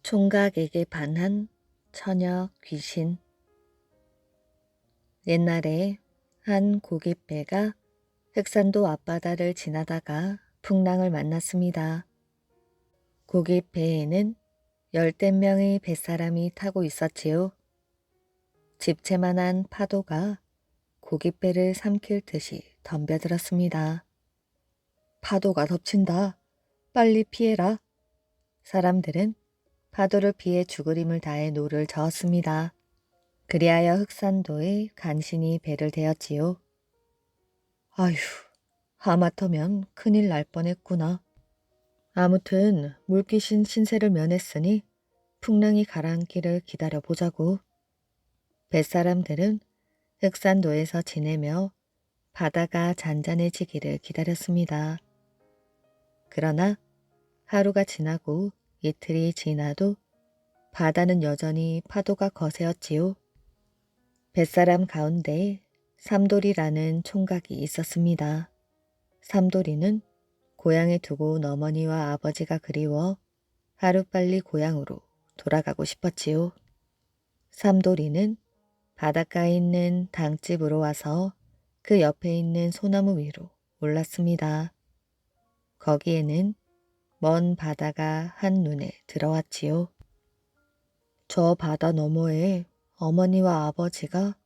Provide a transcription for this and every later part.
총각에게 반한 처녀 귀신. 옛날에 한 고깃배가 흑산도 앞바다를 지나다가 풍랑을 만났습니다. 고깃배에는 10댓명의 뱃사람이 타고 있었지요. 집채만한 파도가 고깃배를 삼킬 듯이 덤벼들었습니다. 파도가 덮친다. 빨리 피해라. 사람들은 파도를 피해 죽으림을 다해 노를 저었습니다. 그리하여 흑산도에 간신히 배를 대었지요. 아휴, 하마터면 큰일 날 뻔했구나. 아무튼 물귀신 신세를 면했으니 풍랑이 가라앉기를 기다려보자고. 뱃사람들은 흑산도에서 지내며 바다가 잔잔해지기를 기다렸습니다. 그러나 하루가 지나고 이틀이 지나도 바다는 여전히 파도가 거세었지요. 뱃사람 가운데 삼돌이라는 총각이 있었습니다. 삼돌이는 고향에 두고 온 어머니와 아버지가 그리워 하루빨리 고향으로 돌아가고 싶었지요. 삼돌이는 바닷가에 있는 당집으로 와서 그 옆에 있는 소나무 위로 올랐습니다. 거기에는 먼 바다가 한눈에 들어왔지요. 저 바다 너머에 어머니와 아버지가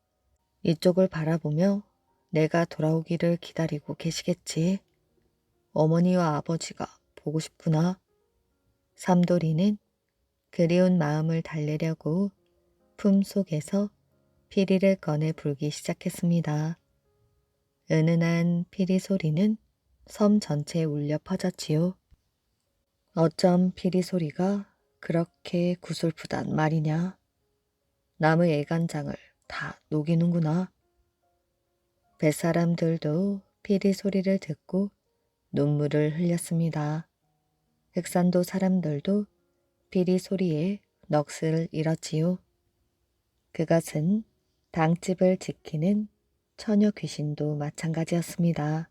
이쪽을 바라보며 내가 돌아오기를 기다리고 계시겠지. 어머니와 아버지가 보고 싶구나. 삼돌이는 그리운 마음을 달래려고 품속에서 피리를 꺼내 불기 시작했습니다. 은은한 피리 소리는 섬 전체에 울려 퍼졌지요. 어쩜 피리 소리가 그렇게 구슬프단 말이냐. 나무 애간장을 다 녹이는구나. 뱃사람들도 피리 소리를 듣고 눈물을 흘렸습니다. 흑산도 사람들도 피리 소리에 넋을 잃었지요. 그것은 당집을 지키는 처녀 귀신도 마찬가지였습니다.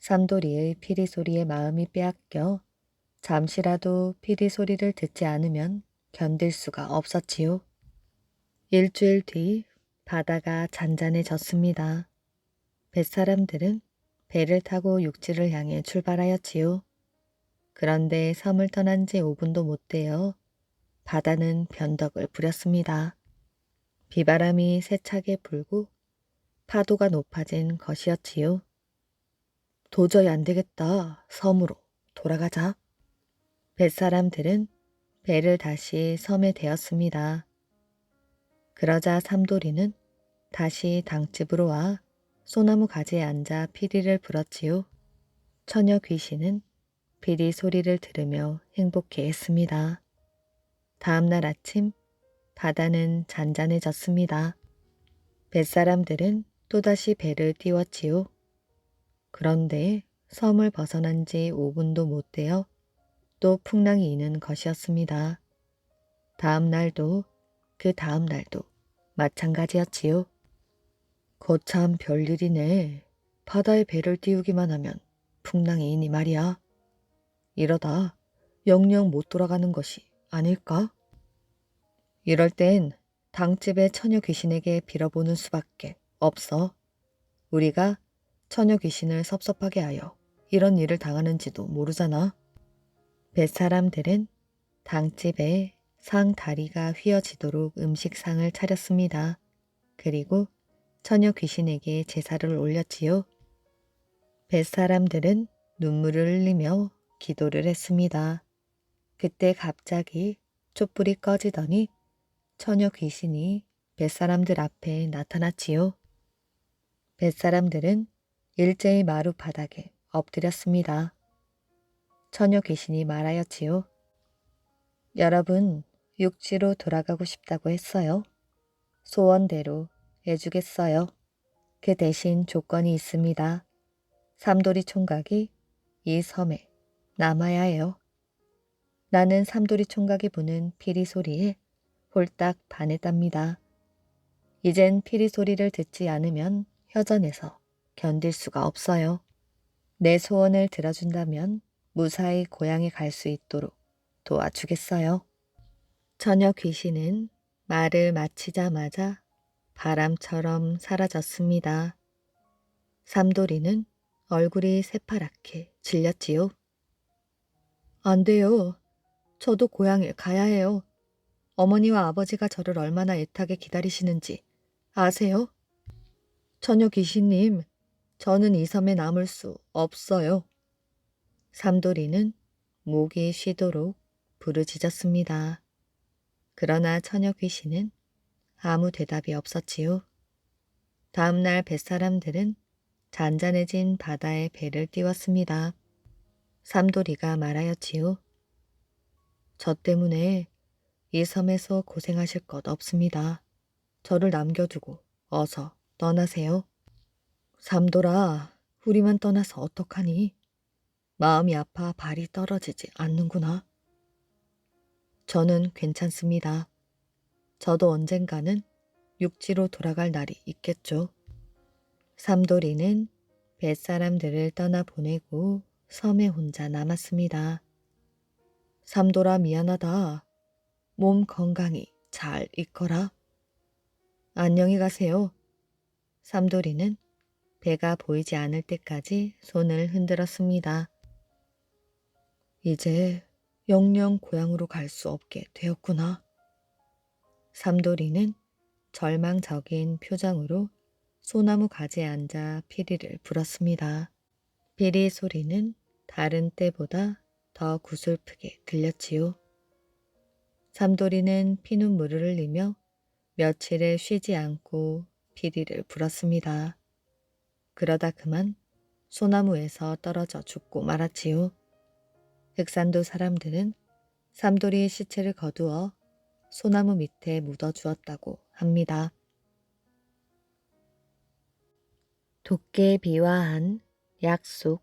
삼돌이의 피리 소리에 마음이 빼앗겨 잠시라도 피리 소리를 듣지 않으면 견딜 수가 없었지요. 일주일 뒤 바다가 잔잔해졌습니다. 뱃사람들은 배를 타고 육지를 향해 출발하였지요. 그런데 섬을 떠난 지 5분도 못 되어 바다는 변덕을 부렸습니다. 비바람이 세차게 불고 파도가 높아진 것이었지요. 도저히 안 되겠다. 섬으로 돌아가자. 뱃사람들은 배를 다시 섬에 대었습니다. 그러자 삼돌이는 다시 당집으로 와 소나무 가지에 앉아 피리를 불었지요. 처녀 귀신은 피리 소리를 들으며 행복해했습니다. 다음날 아침 바다는 잔잔해졌습니다. 뱃사람들은 또다시 배를 띄웠지요. 그런데 섬을 벗어난 지 5분도 못 되어 또 풍랑이 이는 것이었습니다. 다음 날도 그 다음 날도 마찬가지였지요. 거참 별일이네. 바다에 배를 띄우기만 하면 풍랑이 이니 말이야. 이러다 영영 못 돌아가는 것이 아닐까? 이럴 땐 당집의 처녀 귀신에게 빌어보는 수밖에 없어. 우리가 처녀 귀신을 섭섭하게 하여 이런 일을 당하는지도 모르잖아. 뱃사람들은 당집에 상 다리가 휘어지도록 음식상을 차렸습니다. 그리고 처녀 귀신에게 제사를 올렸지요. 뱃사람들은 눈물을 흘리며 기도를 했습니다. 그때 갑자기 촛불이 꺼지더니 처녀 귀신이 뱃사람들 앞에 나타났지요. 뱃사람들은 일제히 마루 바닥에 엎드렸습니다. 처녀 귀신이 말하였지요. 여러분, 육지로 돌아가고 싶다고 했어요. 소원대로 해주겠어요. 그 대신 조건이 있습니다. 삼돌이 총각이 이 섬에 남아야 해요. 나는 삼돌이 총각이 부는 피리 소리에 홀딱 반했답니다. 이젠 피리 소리를 듣지 않으면 허전해서 견딜 수가 없어요. 내 소원을 들어준다면 무사히 고향에 갈 수 있도록 도와주겠어요. 처녀 귀신은 말을 마치자마자 바람처럼 사라졌습니다. 삼돌이는 얼굴이 새파랗게 질렸지요. 안 돼요. 저도 고향에 가야 해요. 어머니와 아버지가 저를 얼마나 애타게 기다리시는지 아세요? 처녀 귀신님, 저는 이 섬에 남을 수 없어요. 삼돌이는 목이 쉬도록 부르짖었습니다. 그러나 처녀 귀신은 아무 대답이 없었지요. 다음날 뱃사람들은 잔잔해진 바다에 배를 띄웠습니다. 삼돌이가 말하였지요. 저 때문에 이 섬에서 고생하실 것 없습니다. 저를 남겨두고 어서 떠나세요. 삼돌아, 우리만 떠나서 어떡하니? 마음이 아파 발이 떨어지지 않는구나. 저는 괜찮습니다. 저도 언젠가는 육지로 돌아갈 날이 있겠죠. 삼돌이는 뱃사람들을 떠나보내고 섬에 혼자 남았습니다. 삼돌아 미안하다. 몸 건강히 잘 있거라. 안녕히 가세요. 삼돌이는 배가 보이지 않을 때까지 손을 흔들었습니다. 이제 영영 고향으로 갈 수 없게 되었구나. 삼돌이는 절망적인 표정으로 소나무 가지에 앉아 피리를 불었습니다. 피리 소리는 다른 때보다 더 구슬프게 들렸지요. 삼돌이는 피눈물을 흘리며 며칠을 쉬지 않고 피리를 불었습니다. 그러다 그만 소나무에서 떨어져 죽고 말았지요. 흑산도 사람들은 삼돌이의 시체를 거두어 소나무 밑에 묻어주었다고 합니다. 도깨비와 한 약속.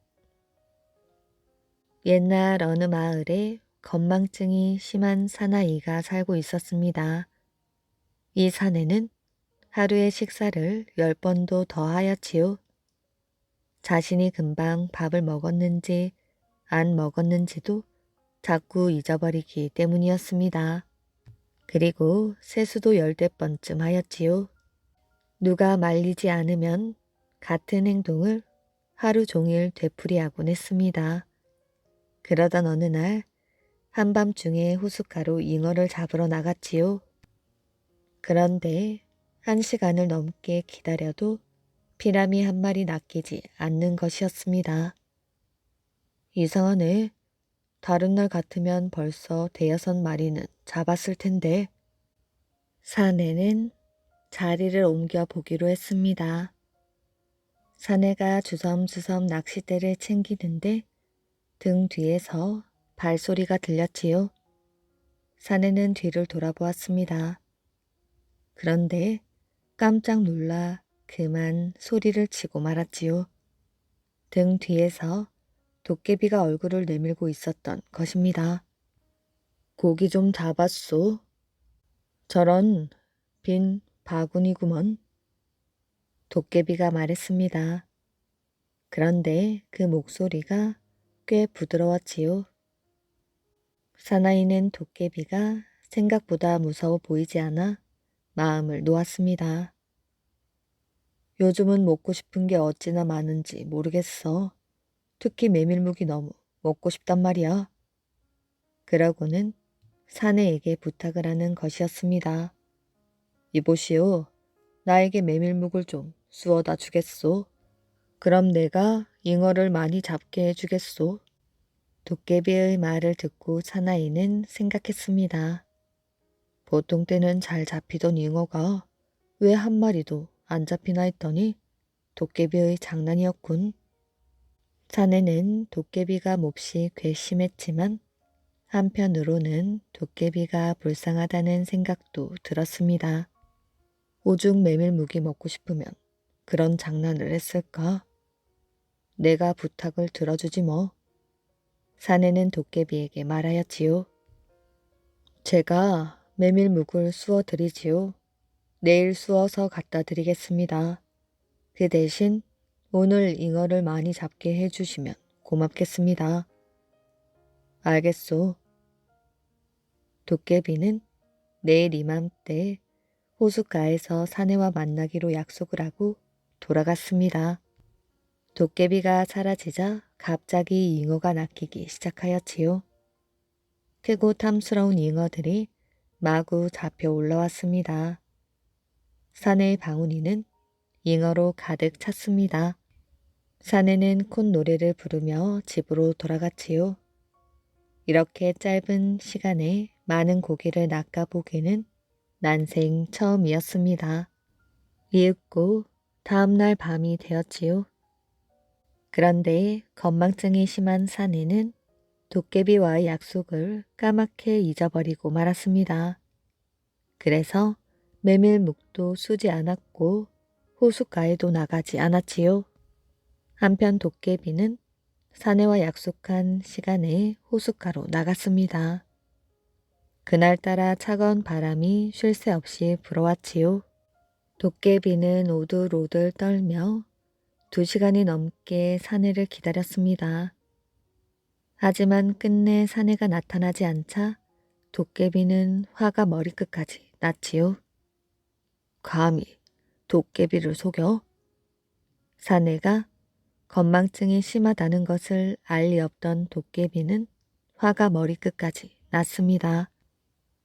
옛날 어느 마을에 건망증이 심한 사나이가 살고 있었습니다. 이 사내는 하루에 식사를 10번도 더 하였지요. 자신이 금방 밥을 먹었는지 안 먹었는지도 자꾸 잊어버리기 때문이었습니다. 그리고 세수도 10번쯤 하였지요. 누가 말리지 않으면 같은 행동을 하루 종일 되풀이하곤 했습니다. 그러던 어느 날 한밤중에 호숫가로 잉어를 잡으러 나갔지요. 그런데 1시간을 넘게 기다려도 피라미 한 마리 낚이지 않는 것이었습니다. 이상하네. 다른 날 같으면 벌써 5-6마리는 잡았을 텐데. 사내는 자리를 옮겨 보기로 했습니다. 사내가 주섬주섬 낚싯대를 챙기는데 등 뒤에서 발소리가 들렸지요. 사내는 뒤를 돌아보았습니다. 그런데 깜짝 놀라 그만 소리를 치고 말았지요. 등 뒤에서 도깨비가 얼굴을 내밀고 있었던 것입니다. 고기 좀 잡았소. 저런 빈 바구니구먼. 도깨비가 말했습니다. 그런데 그 목소리가 꽤 부드러웠지요. 사나이는 도깨비가 생각보다 무서워 보이지 않아 마음을 놓았습니다. 요즘은 먹고 싶은 게 어찌나 많은지 모르겠어. 특히 메밀묵이 너무 먹고 싶단 말이야. 그러고는 사내에게 부탁을 하는 것이었습니다. 이보시오. 나에게 메밀묵을 좀 쑤어다 주겠소. 그럼 내가 잉어를 많이 잡게 해주겠소. 도깨비의 말을 듣고 사나이는 생각했습니다. 보통 때는 잘 잡히던 잉어가 왜 한 마리도 안 잡히나 했더니 도깨비의 장난이었군. 사내는 도깨비가 몹시 괘씸했지만 한편으로는 도깨비가 불쌍하다는 생각도 들었습니다. 오죽 메밀묵이 먹고 싶으면 그런 장난을 했을까? 내가 부탁을 들어주지 뭐. 사내는 도깨비에게 말하였지요. 제가 메밀묵을 쑤어 드리지요. 내일 쑤어서 갖다 드리겠습니다. 그 대신 오늘 잉어를 많이 잡게 해주시면 고맙겠습니다. 알겠소. 도깨비는 내일 이맘때 호숫가에서 사내와 만나기로 약속을 하고 돌아갔습니다. 도깨비가 사라지자 갑자기 잉어가 낚이기 시작하였지요. 크고 탐스러운 잉어들이 마구 잡혀 올라왔습니다. 사내의 방울이는 잉어로 가득 찼습니다. 사내는 콧노래를 부르며 집으로 돌아갔지요. 이렇게 짧은 시간에 많은 고기를 낚아보기는 난생 처음이었습니다. 이윽고 다음날 밤이 되었지요. 그런데 건망증이 심한 사내는 도깨비와의 약속을 까맣게 잊어버리고 말았습니다. 그래서 메밀묵도 쓰지 않았고 호숫가에도 나가지 않았지요. 한편 도깨비는 사내와 약속한 시간에 호숫가로 나갔습니다. 그날따라 차가운 바람이 쉴 새 없이 불어왔지요. 도깨비는 오들오들 떨며 2시간이 넘게 사내를 기다렸습니다. 하지만 끝내 사내가 나타나지 않자 도깨비는 화가 머리끝까지 났지요. 감히 도깨비를 속여? 사내가 건망증이 심하다는 것을 알 리 없던 도깨비는 화가 머리끝까지 났습니다.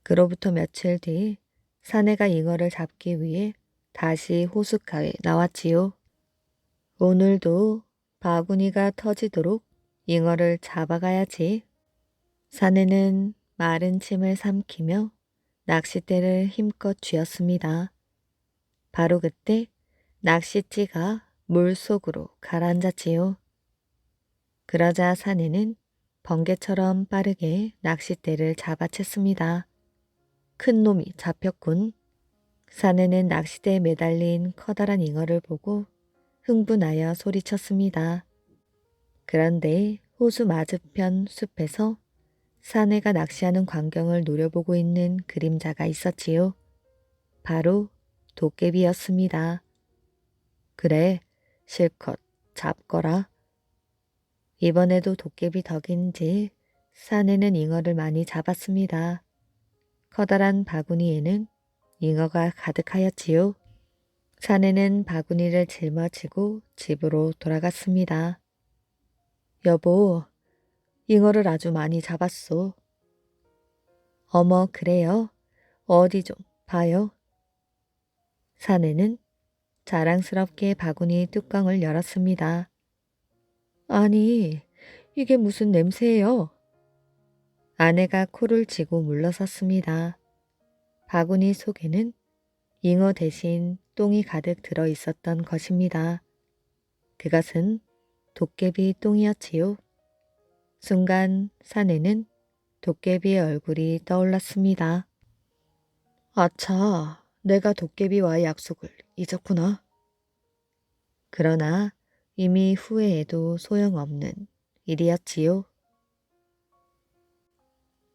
그로부터 며칠 뒤 사내가 잉어를 잡기 위해 다시 호숫가에 나왔지요. 오늘도 바구니가 터지도록 잉어를 잡아가야지. 사내는 마른 침을 삼키며 낚싯대를 힘껏 쥐었습니다. 바로 그때 낚싯지가 물속으로 가라앉았지요. 그러자 사내는 번개처럼 빠르게 낚싯대를 잡아챘습니다. 큰 놈이 잡혔군. 사내는 낚싯대에 매달린 커다란 잉어를 보고 흥분하여 소리쳤습니다. 그런데 호수 맞은편 숲에서 사내가 낚시하는 광경을 노려보고 있는 그림자가 있었지요. 바로 도깨비였습니다. 그래, 실컷 잡거라. 이번에도 도깨비 덕인지 사내는 잉어를 많이 잡았습니다. 커다란 바구니에는 잉어가 가득하였지요. 사내는 바구니를 짊어지고 집으로 돌아갔습니다. 여보, 잉어를 아주 많이 잡았소. 어머, 그래요? 어디 좀 봐요. 사내는 자랑스럽게 바구니 뚜껑을 열었습니다. 아니, 이게 무슨 냄새예요? 아내가 코를 쥐고 물러섰습니다. 바구니 속에는 잉어 대신 똥이 가득 들어 있었던 것입니다. 그것은 도깨비 똥이었지요. 순간 사내는 도깨비의 얼굴이 떠올랐습니다. 아차, 내가 도깨비와의 약속을 잊었구나. 그러나 이미 후회해도 소용없는 일이었지요.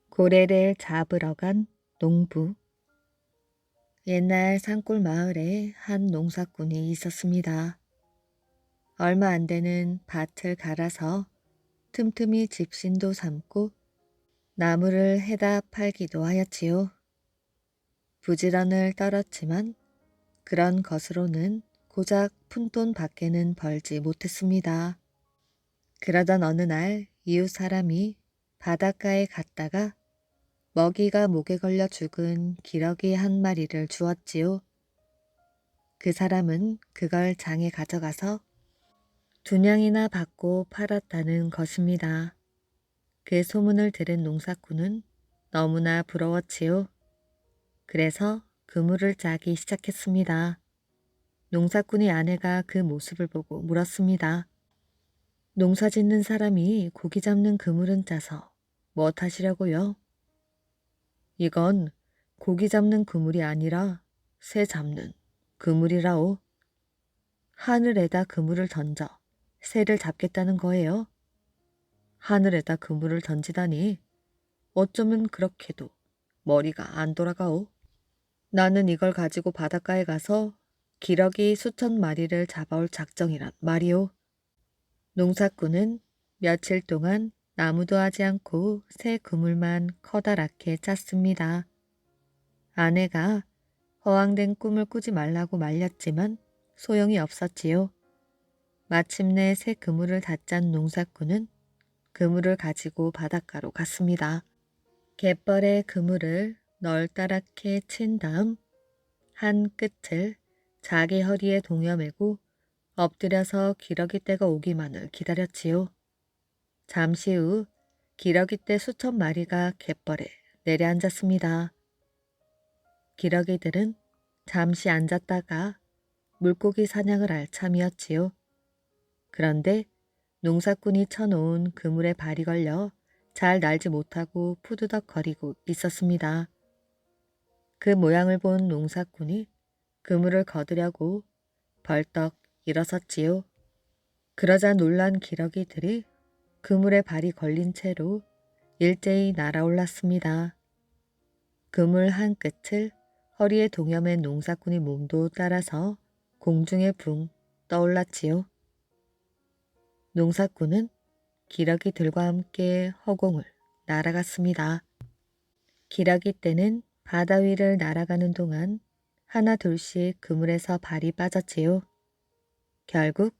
고래를 잡으러 간 농부. 옛날 산골 마을에 한 농사꾼이 있었습니다. 얼마 안 되는 밭을 갈아서 틈틈이 집신도 삼고 나무를 해다 팔기도 하였지요. 부지런을 떨었지만 그런 것으로는 고작 푼돈 밖에는 벌지 못했습니다. 그러던 어느 날 이웃 사람이 바닷가에 갔다가 먹이가 목에 걸려 죽은 기러기 한 마리를 주었지요. 그 사람은 그걸 장에 가져가서 2냥이나 받고 팔았다는 것입니다. 그 소문을 들은 농사꾼은 너무나 부러웠지요. 그래서 그물을 짜기 시작했습니다. 농사꾼의 아내가 그 모습을 보고 물었습니다. 농사 짓는 사람이 고기 잡는 그물은 짜서 뭐 하시려고요? 이건 고기 잡는 그물이 아니라 새 잡는 그물이라오. 하늘에다 그물을 던져 새를 잡겠다는 거예요. 하늘에다 그물을 던지다니 어쩌면 그렇게도 머리가 안 돌아가오. 나는 이걸 가지고 바닷가에 가서 기러기 수천 마리를 잡아올 작정이란 말이오. 농사꾼은 며칠 동안 나무도 하지 않고 새 그물만 커다랗게 짰습니다. 아내가 허황된 꿈을 꾸지 말라고 말렸지만 소용이 없었지요. 마침내 새 그물을 다 짠 농사꾼은 그물을 가지고 바닷가로 갔습니다. 갯벌에 그물을 널따랗게 친 다음 한 끝을 자기 허리에 동여매고 엎드려서 기러기떼가 오기만을 기다렸지요. 잠시 후 기러기떼 수천 마리가 갯벌에 내려앉았습니다. 기러기들은 잠시 앉았다가 물고기 사냥을 할 참이었지요. 그런데 농사꾼이 쳐놓은 그물에 발이 걸려 잘 날지 못하고 푸드덕거리고 있었습니다. 그 모양을 본 농사꾼이 그물을 거두려고 벌떡 일어섰지요. 그러자 놀란 기러기들이 그물에 발이 걸린 채로 일제히 날아올랐습니다. 그물 한 끝을 허리에 동여맨 농사꾼의 몸도 따라서 공중에 붕 떠올랐지요. 농사꾼은 기러기들과 함께 허공을 날아갔습니다. 기러기떼는 바다 위를 날아가는 동안 하나 둘씩 그물에서 발이 빠졌지요. 결국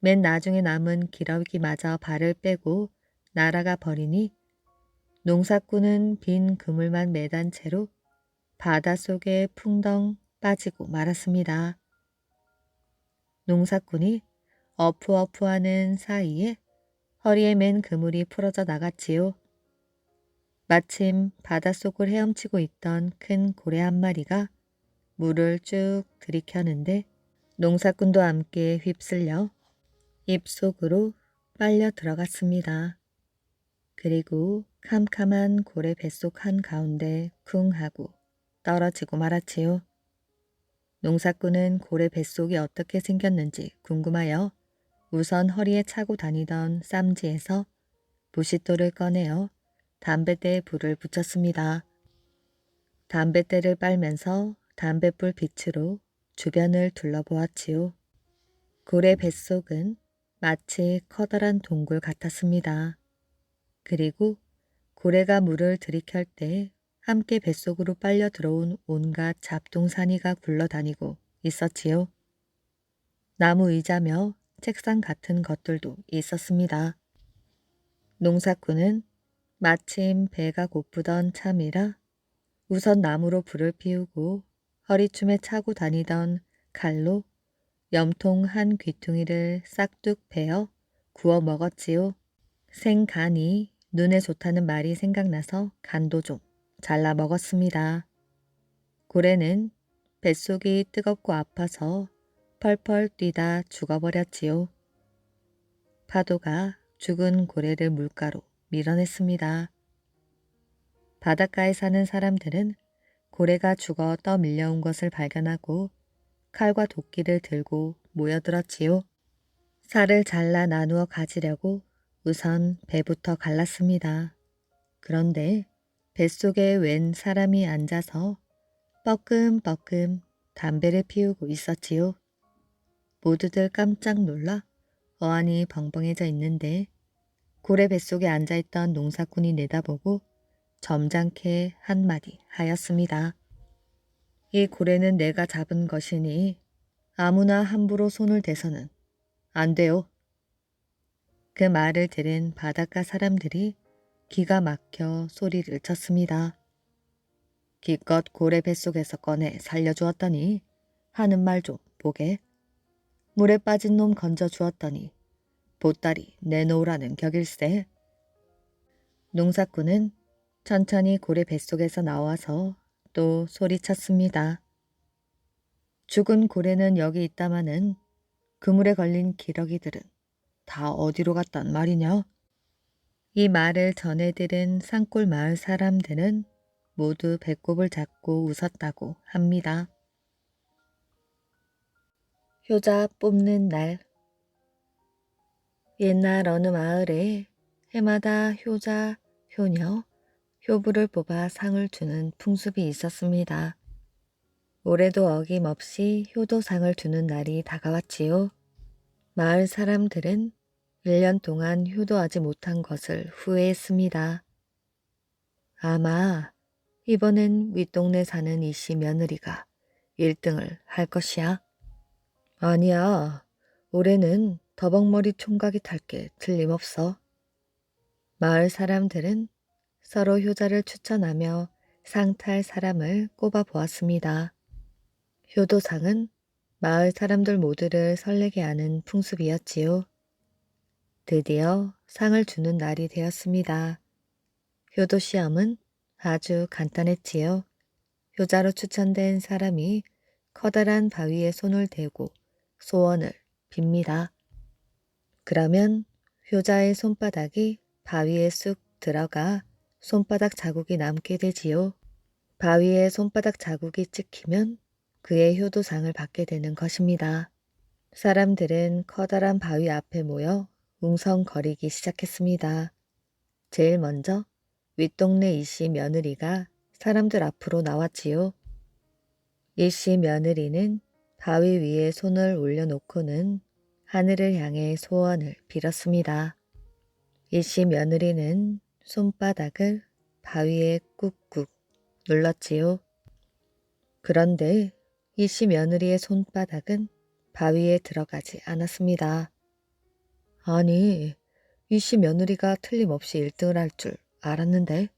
맨 나중에 남은 기러기마저 발을 빼고 날아가 버리니 농사꾼은 빈 그물만 매단 채로 바닷속에 풍덩 빠지고 말았습니다. 농사꾼이 어푸어푸하는 사이에 허리에 맨 그물이 풀어져 나갔지요. 마침 바닷속을 헤엄치고 있던 큰 고래 한 마리가 물을 쭉 들이켜는데 농사꾼도 함께 휩쓸려 입속으로 빨려 들어갔습니다. 그리고 캄캄한 고래 뱃속 한가운데 쿵 하고 떨어지고 말았지요. 농사꾼은 고래 뱃속이 어떻게 생겼는지 궁금하여 우선 허리에 차고 다니던 쌈지에서 부싯돌을 꺼내어 담뱃대에 불을 붙였습니다. 담뱃대를 빨면서 담뱃불 빛으로 주변을 둘러보았지요. 고래 뱃속은 마치 커다란 동굴 같았습니다. 그리고 고래가 물을 들이켤 때 함께 뱃속으로 빨려 들어온 온갖 잡동사니가 굴러다니고 있었지요. 나무 의자며 책상 같은 것들도 있었습니다. 농사꾼은 마침 배가 고프던 참이라 우선 나무로 불을 피우고 허리춤에 차고 다니던 칼로 염통 한 귀퉁이를 싹둑 베어 구워 먹었지요. 생간이 눈에 좋다는 말이 생각나서 간도 좀 잘라 먹었습니다. 고래는 뱃속이 뜨겁고 아파서 펄펄 뛰다 죽어버렸지요. 파도가 죽은 고래를 물가로 밀어냈습니다. 바닷가에 사는 사람들은 고래가 죽어 떠밀려온 것을 발견하고 칼과 도끼를 들고 모여들었지요. 살을 잘라 나누어 가지려고 우선 배부터 갈랐습니다. 그런데 뱃속에 웬 사람이 앉아서 뻐끔뻐끔 담배를 피우고 있었지요. 모두들 깜짝 놀라 어안이 벙벙해져 있는데 고래 뱃속에 앉아있던 농사꾼이 내다보고 점잖게 한마디 하였습니다. 이 고래는 내가 잡은 것이니 아무나 함부로 손을 대서는 안 돼요. 그 말을 들은 바닷가 사람들이 기가 막혀 소리를 쳤습니다. 기껏 고래 뱃속에서 꺼내 살려주었더니 하는 말 좀 보게. 물에 빠진 놈 건져주었더니 보따리 내놓으라는 격일세. 농사꾼은 천천히 고래 뱃속에서 나와서 또 소리쳤습니다. 죽은 고래는 여기 있다마는 그물에 걸린 기러기들은 다 어디로 갔단 말이냐? 이 말을 전해 들은 산골 마을 사람들은 모두 배꼽을 잡고 웃었다고 합니다. 효자 뽑는 날. 옛날 어느 마을에 해마다 효자, 효녀, 효부를 뽑아 상을 주는 풍습이 있었습니다. 올해도 어김없이 효도상을 주는 날이 다가왔지요. 마을 사람들은 1년 동안 효도하지 못한 것을 후회했습니다. 아마 이번엔 윗동네 사는 이씨 며느리가 1등을 할 것이야. 아니야. 올해는 더벅머리 총각이 탈 게 틀림없어. 마을 사람들은 서로 효자를 추천하며 상 탈 사람을 꼽아 보았습니다. 효도상은 마을 사람들 모두를 설레게 하는 풍습이었지요. 드디어 상을 주는 날이 되었습니다. 효도 시험은 아주 간단했지요. 효자로 추천된 사람이 커다란 바위에 손을 대고 소원을 빕니다. 그러면 효자의 손바닥이 바위에 쑥 들어가 손바닥 자국이 남게 되지요. 바위에 손바닥 자국이 찍히면 그의 효도상을 받게 되는 것입니다. 사람들은 커다란 바위 앞에 모여 웅성거리기 시작했습니다. 제일 먼저 윗동네 이씨 며느리가 사람들 앞으로 나왔지요. 이씨 며느리는 바위 위에 손을 올려놓고는 하늘을 향해 소원을 빌었습니다. 이씨 며느리는 손바닥을 바위에 꾹꾹 눌렀지요. 그런데 이씨 며느리의 손바닥은 바위에 들어가지 않았습니다. 아니, 이씨 며느리가 틀림없이 1등을 할 줄 알았는데.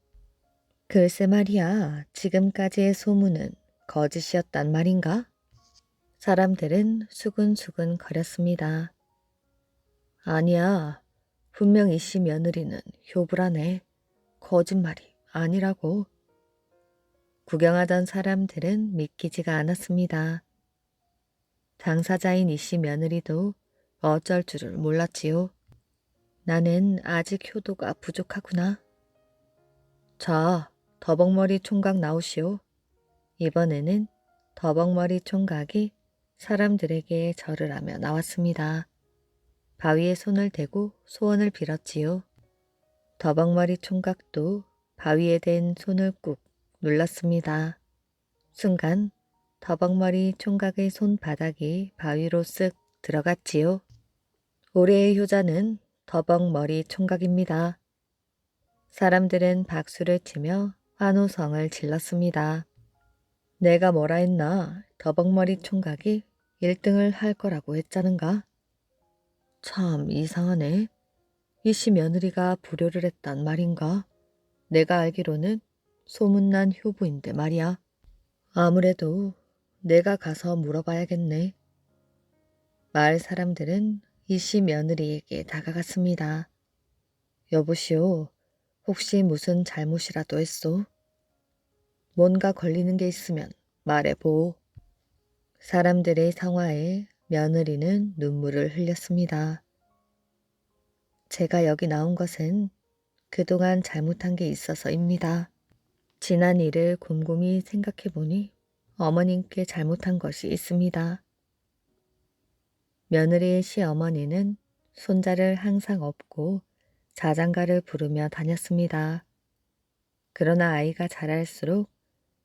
글쎄 말이야, 지금까지의 소문은 거짓이었단 말인가? 사람들은 수근수근 거렸습니다. 아니야, 분명 이씨 며느리는 효부라네. 거짓말이 아니라고. 구경하던 사람들은 믿기지가 않았습니다. 당사자인 이씨 며느리도 어쩔 줄을 몰랐지요. 나는 아직 효도가 부족하구나. 자, 더벅머리 총각 나오시오. 이번에는 더벅머리 총각이 사람들에게 절을 하며 나왔습니다. 바위에 손을 대고 소원을 빌었지요. 더벅머리 총각도 바위에 댄 손을 꾹 눌렀습니다. 순간 더벅머리 총각의 손바닥이 바위로 쓱 들어갔지요. 올해의 효자는 더벅머리 총각입니다. 사람들은 박수를 치며 환호성을 질렀습니다. 내가 뭐라 했나? 더벅머리 총각이 1등을 할 거라고 했자는가? 참 이상하네. 이씨 며느리가 불효를 했단 말인가? 내가 알기로는 소문난 효부인데 말이야. 아무래도 내가 가서 물어봐야겠네. 마을 사람들은 이씨 며느리에게 다가갔습니다. 여보시오, 혹시 무슨 잘못이라도 했소? 뭔가 걸리는 게 있으면 말해보. 사람들의 성화에 며느리는 눈물을 흘렸습니다. 제가 여기 나온 것은 그동안 잘못한 게 있어서입니다. 지난 일을 곰곰이 생각해보니 어머님께 잘못한 것이 있습니다. 며느리의 시어머니는 손자를 항상 업고 자장가를 부르며 다녔습니다. 그러나 아이가 자랄수록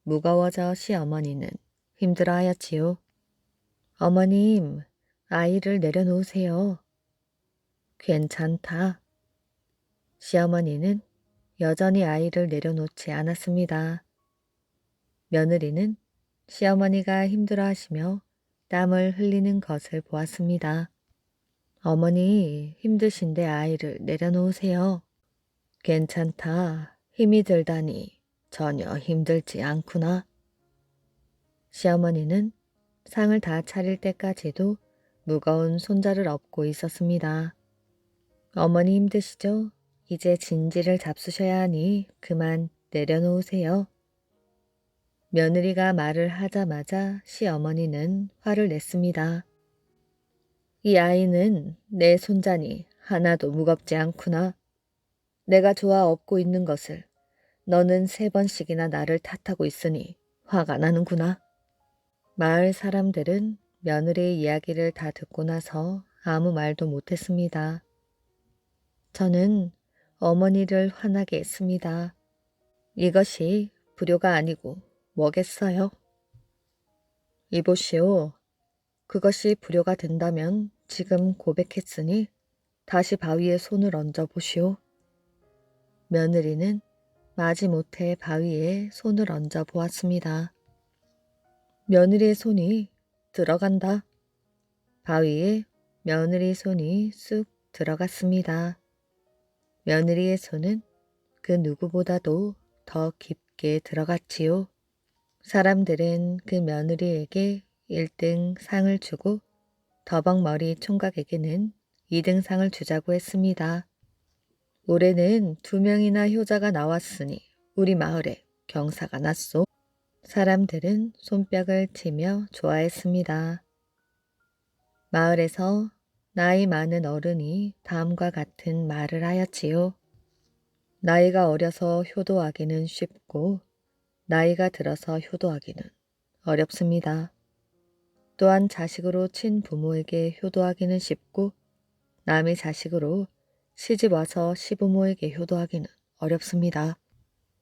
무거워져 시어머니는 힘들어하였지요. 어머님, 아이를 내려놓으세요. 괜찮다. 시어머니는 여전히 아이를 내려놓지 않았습니다. 며느리는 시어머니가 힘들어하시며 땀을 흘리는 것을 보았습니다. 어머니, 힘드신데 아이를 내려놓으세요. 괜찮다. 힘이 들다니 전혀 힘들지 않구나. 시어머니는 상을 다 차릴 때까지도 무거운 손자를 업고 있었습니다. 어머니 힘드시죠? 이제 진지를 잡수셔야 하니 그만 내려놓으세요. 며느리가 말을 하자마자 시어머니는 화를 냈습니다. 이 아이는 내 손자니 하나도 무겁지 않구나. 내가 좋아 업고 있는 것을 너는 3번씩이나 나를 탓하고 있으니 화가 나는구나. 마을 사람들은 며느리의 이야기를 다 듣고 나서 아무 말도 못했습니다. 저는 어머니를 화나게 했습니다. 이것이 불효가 아니고 뭐겠어요? 이보시오. 그것이 불효가 된다면 지금 고백했으니 다시 바위에 손을 얹어 보시오. 며느리는 마지못해 바위에 손을 얹어 보았습니다. 며느리의 손이 들어간다. 바위에 며느리 손이 쑥 들어갔습니다. 며느리의 손은 그 누구보다도 더 깊게 들어갔지요. 사람들은 그 며느리에게 1등 상을 주고 더벅머리 총각에게는 2등 상을 주자고 했습니다. 올해는 2명이나 효자가 나왔으니 우리 마을에 경사가 났소. 사람들은 손뼉을 치며 좋아했습니다. 마을에서 나이 많은 어른이 다음과 같은 말을 하였지요. 나이가 어려서 효도하기는 쉽고 나이가 들어서 효도하기는 어렵습니다. 또한 자식으로 친 부모에게 효도하기는 쉽고 남의 자식으로 시집 와서 시부모에게 효도하기는 어렵습니다.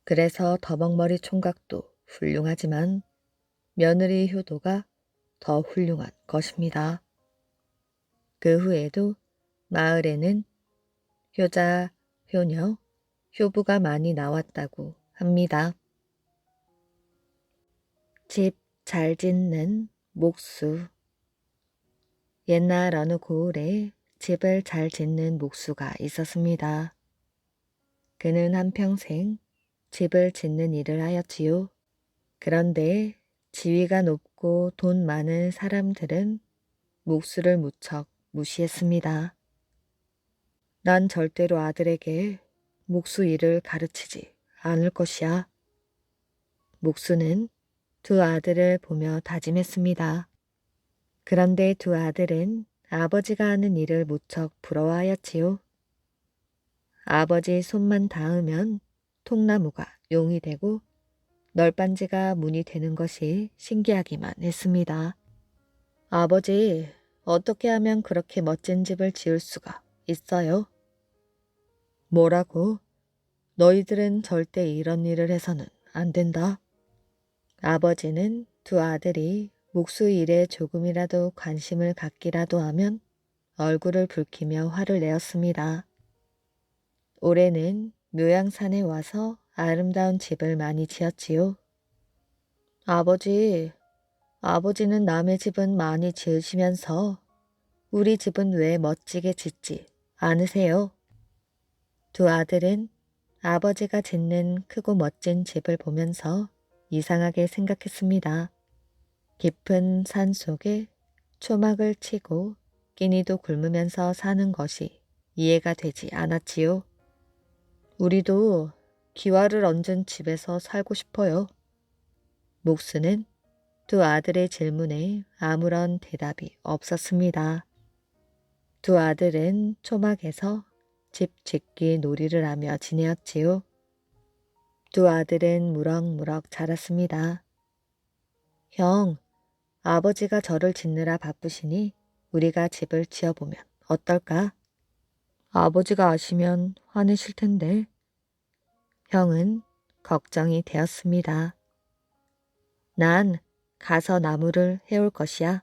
그래서 더벅머리 총각도 훌륭하지만 며느리 효도가 더 훌륭한 것입니다. 그 후에도 마을에는 효자, 효녀, 효부가 많이 나왔다고 합니다. 집 잘 짓는 목수. 옛날 어느 고을에 집을 잘 짓는 목수가 있었습니다. 그는 한평생 집을 짓는 일을 하였지요. 그런데 지위가 높고 돈 많은 사람들은 목수를 무척 무시했습니다. 난 절대로 아들에게 목수 일을 가르치지 않을 것이야. 목수는 두 아들을 보며 다짐했습니다. 그런데 두 아들은 아버지가 하는 일을 무척 부러워하였지요. 아버지 손만 닿으면 통나무가 용이 되고 널빤지가 문이 되는 것이 신기하기만 했습니다. 아버지, 어떻게 하면 그렇게 멋진 집을 지을 수가 있어요? 뭐라고? 너희들은 절대 이런 일을 해서는 안 된다. 아버지는 두 아들이 목수 일에 조금이라도 관심을 갖기라도 하면 얼굴을 붉히며 화를 내었습니다. 올해는 묘양산에 와서 아름다운 집을 많이 지었지요. 아버지는 남의 집은 많이 지으시면서 우리 집은 왜 멋지게 짓지 않으세요? 두 아들은 아버지가 짓는 크고 멋진 집을 보면서 이상하게 생각했습니다. 깊은 산 속에 초막을 치고 끼니도 굶으면서 사는 것이 이해가 되지 않았지요. 우리도 기와를 얹은 집에서 살고 싶어요. 목수는 두 아들의 질문에 아무런 대답이 없었습니다. 두 아들은 초막에서 집 짓기 놀이를 하며 지내었지요. 두 아들은 무럭무럭 자랐습니다. 형, 아버지가 저를 짓느라 바쁘시니 우리가 집을 지어보면 어떨까? 아버지가 아시면 화내실 텐데. 형은 걱정이 되었습니다. 난 가서 나무를 해올 것이야.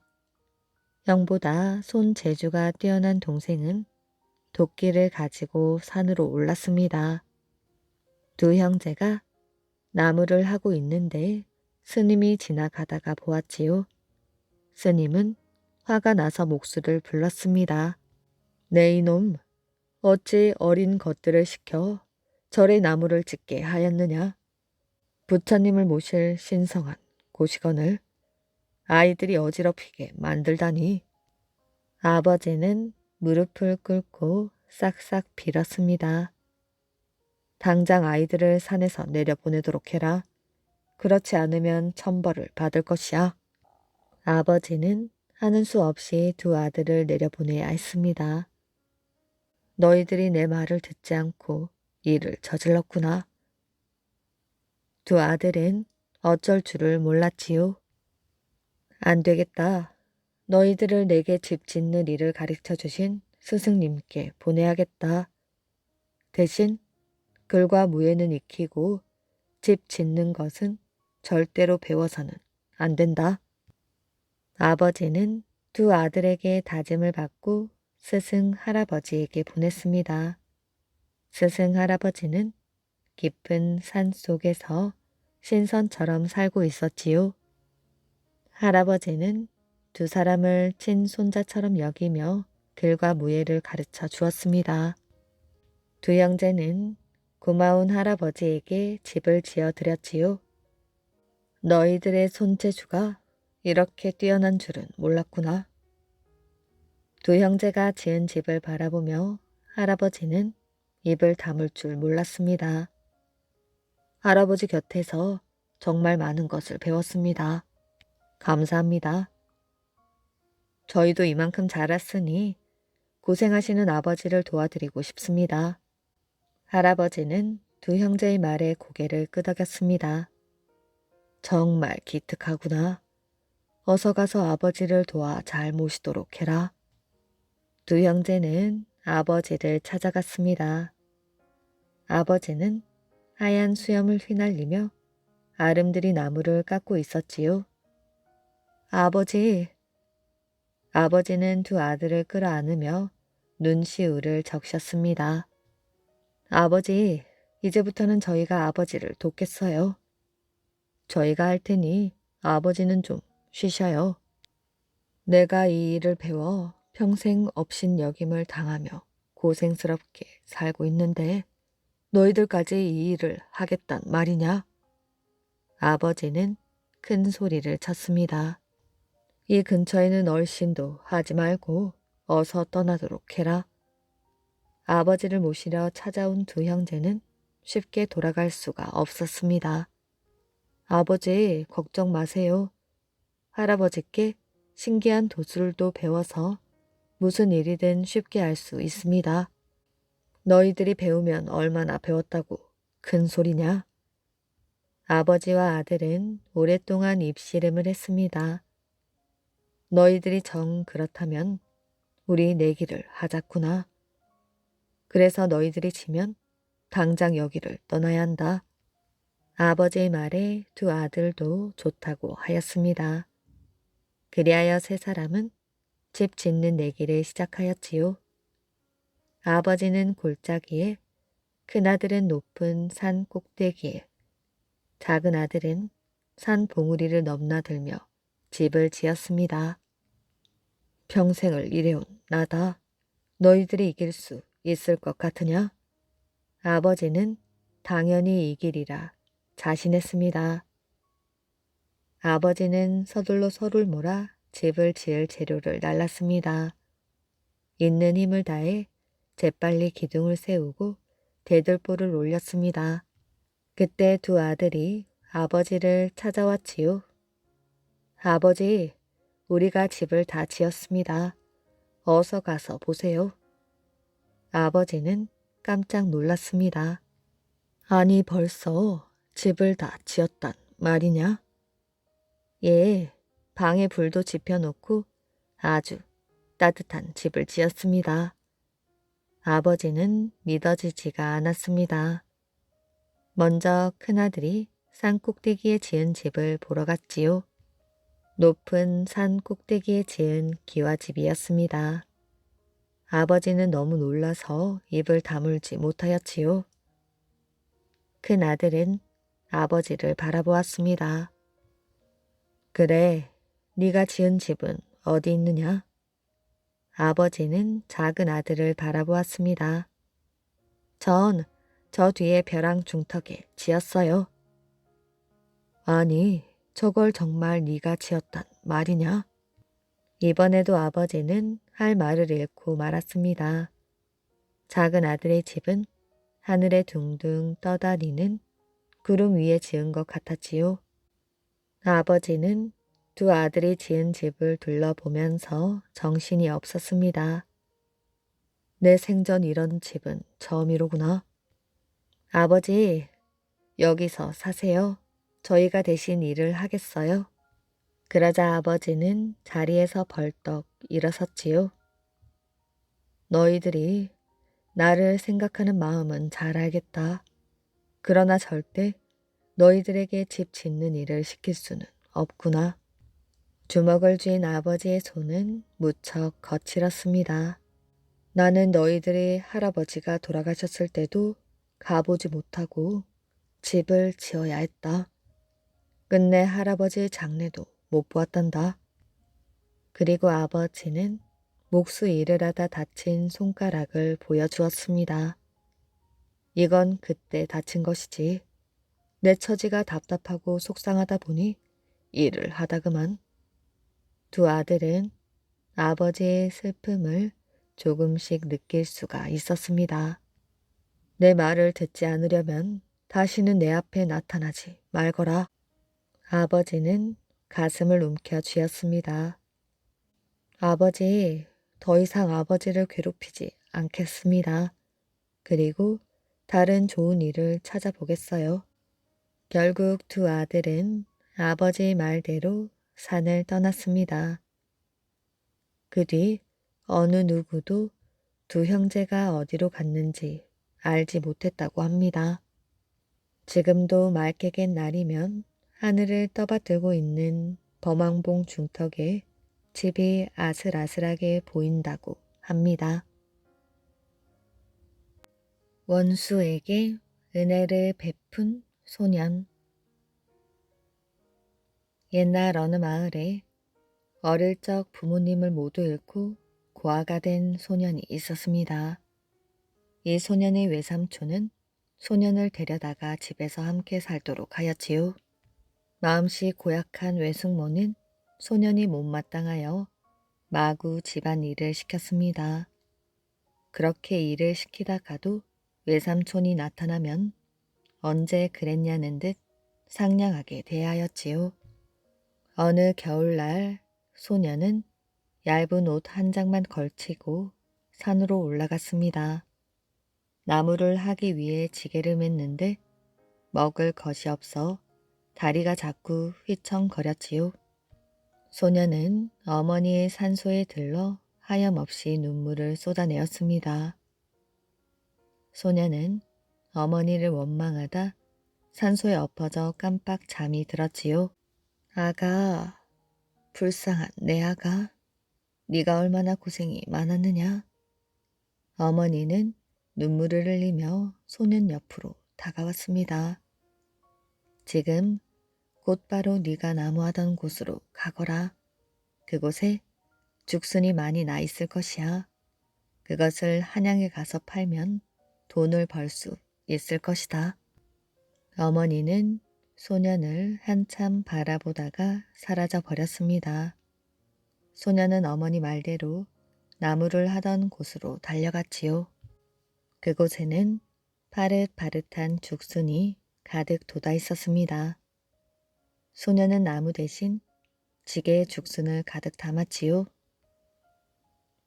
형보다 손재주가 뛰어난 동생은 도끼를 가지고 산으로 올랐습니다. 두 형제가 나무를 하고 있는데 스님이 지나가다가 보았지요. 스님은 화가 나서 목수를 불렀습니다. 네 이놈, 어찌 어린 것들을 시켜 절에 나무를 짓게 하였느냐. 부처님을 모실 신성한 고시건을 아이들이 어지럽히게 만들다니. 아버지는 무릎을 꿇고 싹싹 빌었습니다. 당장 아이들을 산에서 내려보내도록 해라. 그렇지 않으면 천벌을 받을 것이야. 아버지는 하는 수 없이 두 아들을 내려보내야 했습니다. 너희들이 내 말을 듣지 않고 일을 저질렀구나. 두 아들은 어쩔 줄을 몰랐지요. 안 되겠다. 너희들을 내게 집 짓는 일을 가르쳐 주신 스승님께 보내야겠다. 대신 글과 무예는 익히고 집 짓는 것은 절대로 배워서는 안 된다. 아버지는 두 아들에게 다짐을 받고 스승 할아버지에게 보냈습니다. 스승 할아버지는 깊은 산 속에서 신선처럼 살고 있었지요. 할아버지는 두 사람을 친손자처럼 여기며 글과 무예를 가르쳐 주었습니다. 두 형제는 고마운 할아버지에게 집을 지어 드렸지요. 너희들의 손재주가 이렇게 뛰어난 줄은 몰랐구나. 두 형제가 지은 집을 바라보며 할아버지는 입을 다물 줄 몰랐습니다. 할아버지 곁에서 정말 많은 것을 배웠습니다. 감사합니다. 저희도 이만큼 자랐으니 고생하시는 아버지를 도와드리고 싶습니다. 할아버지는 두 형제의 말에 고개를 끄덕였습니다. 정말 기특하구나. 어서 가서 아버지를 도와 잘 모시도록 해라. 두 형제는 아버지를 찾아갔습니다. 아버지는 하얀 수염을 휘날리며 아름드리 나무를 깎고 있었지요. 아버지. 아버지는 두 아들을 끌어안으며 눈시울을 적셨습니다. 아버지, 이제부터는 저희가 아버지를 돕겠어요. 저희가 할 테니 아버지는 좀 쉬셔요. 내가 이 일을 배워 평생 업신여김을 당하며 고생스럽게 살고 있는데 너희들까지 이 일을 하겠단 말이냐? 아버지는 큰 소리를 쳤습니다. 이 근처에는 얼씬도 하지 말고 어서 떠나도록 해라. 아버지를 모시려 찾아온 두 형제는 쉽게 돌아갈 수가 없었습니다. 아버지, 걱정 마세요. 할아버지께 신기한 도술도 배워서 무슨 일이든 쉽게 할 수 있습니다. 너희들이 배우면 얼마나 배웠다고 큰 소리냐? 아버지와 아들은 오랫동안 입씨름을 했습니다. 너희들이 정 그렇다면 우리 내기를 하자꾸나. 그래서 너희들이 지면 당장 여기를 떠나야 한다. 아버지의 말에 두 아들도 좋다고 하였습니다. 그리하여 세 사람은 집 짓는 내기를 시작하였지요. 아버지는 골짜기에, 큰아들은 높은 산 꼭대기에, 작은 아들은 산 봉우리를 넘나들며 집을 지었습니다. 평생을 일해온 나다. 너희들이 이길 수 있을 것 같으냐? 아버지는 당연히 이기리라 자신했습니다. 아버지는 서둘러 소를 몰아 집을 지을 재료를 날랐습니다. 있는 힘을 다해 재빨리 기둥을 세우고 대들보를 올렸습니다. 그때 두 아들이 아버지를 찾아왔지요. 아버지, 우리가 집을 다 지었습니다. 어서 가서 보세요. 아버지는 깜짝 놀랐습니다. 아니 벌써 집을 다 지었단 말이냐? 예, 방에 불도 지펴놓고 아주 따뜻한 집을 지었습니다. 아버지는 믿어지지가 않았습니다. 먼저 큰아들이 산 꼭대기에 지은 집을 보러 갔지요. 높은 산 꼭대기에 지은 기와집이었습니다. 아버지는 너무 놀라서 입을 다물지 못하였지요. 큰아들은 아버지를 바라보았습니다. 그래, 네가 지은 집은 어디 있느냐? 아버지는 작은 아들을 바라보았습니다. 전 저 뒤에 벼랑 중턱에 지었어요. 아니, 저걸 정말 네가 지었단 말이냐? 이번에도 아버지는 할 말을 잃고 말았습니다. 작은 아들의 집은 하늘에 둥둥 떠다니는 구름 위에 지은 것 같았지요. 아버지는 두 아들이 지은 집을 둘러보면서 정신이 없었습니다. 내 생전 이런 집은 처음이로구나. 아버지, 여기서 사세요. 저희가 대신 일을 하겠어요. 그러자 아버지는 자리에서 벌떡 일어섰지요. 너희들이 나를 생각하는 마음은 잘 알겠다. 그러나 절대 너희들에게 집 짓는 일을 시킬 수는 없구나. 주먹을 쥔 아버지의 손은 무척 거칠었습니다. 나는 너희들의 할아버지가 돌아가셨을 때도 가보지 못하고 집을 지어야 했다. 끝내 할아버지 장례도 못 보았단다. 그리고 아버지는 목수 일을 하다 다친 손가락을 보여주었습니다. 이건 그때 다친 것이지. 내 처지가 답답하고 속상하다 보니 일을 하다 그만. 두 아들은 아버지의 슬픔을 조금씩 느낄 수가 있었습니다. 내 말을 듣지 않으려면 다시는 내 앞에 나타나지 말거라. 아버지는 가슴을 움켜쥐었습니다. 아버지, 더 이상 아버지를 괴롭히지 않겠습니다. 그리고 다른 좋은 일을 찾아보겠어요. 결국 두 아들은 아버지 말대로 산을 떠났습니다. 그 뒤 어느 누구도 두 형제가 어디로 갔는지 알지 못했다고 합니다. 지금도 맑게 갠 날이면 하늘을 떠받들고 있는 범왕봉 중턱에 집이 아슬아슬하게 보인다고 합니다. 원수에게 은혜를 베푼 소년. 옛날 어느 마을에 어릴 적 부모님을 모두 잃고 고아가 된 소년이 있었습니다. 이 소년의 외삼촌은 소년을 데려다가 집에서 함께 살도록 하였지요. 마음씨 고약한 외숙모는 소년이 못마땅하여 마구 집안 일을 시켰습니다. 그렇게 일을 시키다가도 외삼촌이 나타나면 언제 그랬냐는 듯 상냥하게 대하였지요. 어느 겨울날 소년은 얇은 옷 한 장만 걸치고 산으로 올라갔습니다. 나무를 하기 위해 지게를 맸는데 먹을 것이 없어 다리가 자꾸 휘청거렸지요. 소년은 어머니의 산소에 들러 하염없이 눈물을 쏟아내었습니다. 소년은 어머니를 원망하다 산소에 엎어져 깜빡 잠이 들었지요. 아가, 불쌍한 내 아가, 네가 얼마나 고생이 많았느냐. 어머니는 눈물을 흘리며 소년 옆으로 다가왔습니다. 지금 곧바로 네가 나무하던 곳으로 가거라. 그곳에 죽순이 많이 나 있을 것이야. 그것을 한양에 가서 팔면 돈을 벌 수 있을 것이다. 어머니는 소년을 한참 바라보다가 사라져 버렸습니다. 소년은 어머니 말대로 나무를 하던 곳으로 달려갔지요. 그곳에는 파릇파릇한 죽순이 가득 돋아 있었습니다. 소년은 나무 대신 지게에 죽순을 가득 담았지요.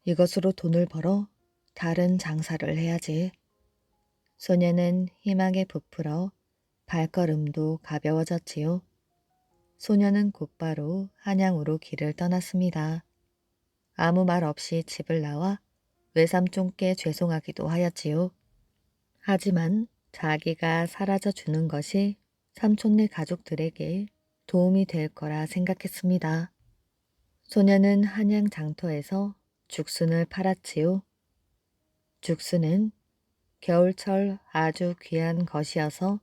이것으로 돈을 벌어 다른 장사를 해야지. 소년은 희망에 부풀어 발걸음도 가벼워졌지요. 소년은 곧바로 한양으로 길을 떠났습니다. 아무 말 없이 집을 나와 외삼촌께 죄송하기도 하였지요. 하지만 자기가 사라져 주는 것이 삼촌네 가족들에게 도움이 될 거라 생각했습니다. 소년은 한양 장터에서 죽순을 팔았지요. 죽순은 겨울철 아주 귀한 것이어서